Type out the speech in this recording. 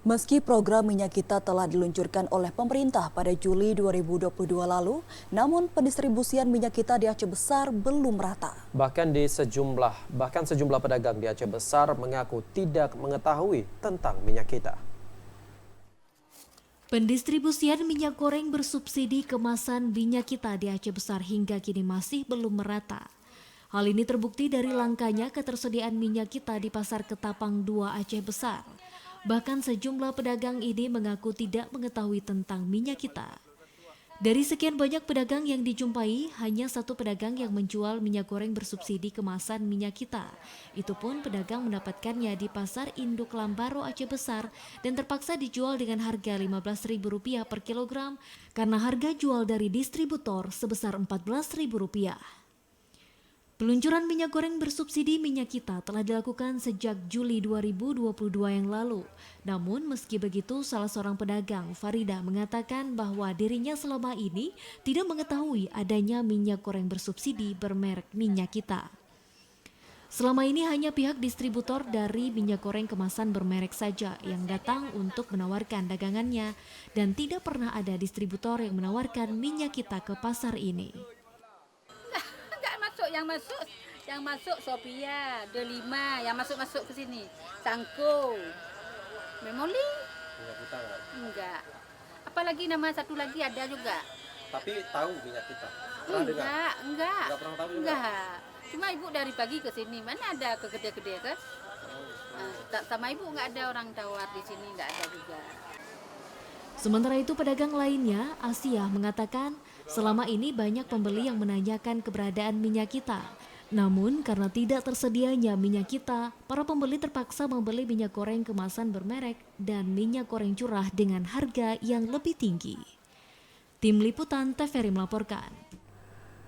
Meski program minyak kita telah diluncurkan oleh pemerintah pada Juli 2022 lalu, namun pendistribusian minyak kita di Aceh Besar belum rata. Bahkan sejumlah pedagang di Aceh Besar mengaku tidak mengetahui tentang minyak kita. Pendistribusian minyak goreng bersubsidi kemasan minyak kita di Aceh Besar hingga kini masih belum merata. Hal ini terbukti dari langkanya ketersediaan minyak kita di Pasar Ketapang 2 Aceh Besar. Bahkan sejumlah pedagang ini mengaku tidak mengetahui tentang minyak kita. Dari sekian banyak pedagang yang dijumpai, hanya satu pedagang yang menjual minyak goreng bersubsidi kemasan minyak kita. Itu pun pedagang mendapatkannya di Pasar Induk Lambaro Aceh Besar dan terpaksa dijual dengan harga Rp15.000 per kilogram karena harga jual dari distributor sebesar Rp14.000. Peluncuran minyak goreng bersubsidi minyak kita telah dilakukan sejak Juli 2022 yang lalu. Namun meski begitu, salah seorang pedagang, Farida, mengatakan bahwa dirinya selama ini tidak mengetahui adanya minyak goreng bersubsidi bermerek minyak kita. Selama ini hanya pihak distributor dari minyak goreng kemasan bermerek saja yang datang untuk menawarkan dagangannya dan tidak pernah ada distributor yang menawarkan minyak kita ke pasar ini. Yang masuk Sophia, Delima, yang masuk ke sini. Sangko. Memoli? Enggak. Apalagi nama satu lagi ada juga. Tapi tahu minyak kita? Enggak. Enggak pernah tahu juga? Enggak. Cuma ibu dari pagi ke sini, mana ada ke gede-gede kan? Sama ibu enggak ada orang tawar di sini, enggak ada juga. Sementara itu pedagang lainnya, Asia, mengatakan selama ini banyak pembeli yang menanyakan keberadaan minyak kita. Namun karena tidak tersedianya minyak kita, para pembeli terpaksa membeli minyak goreng kemasan bermerek dan minyak goreng curah dengan harga yang lebih tinggi. Tim Liputan TVRI melaporkan.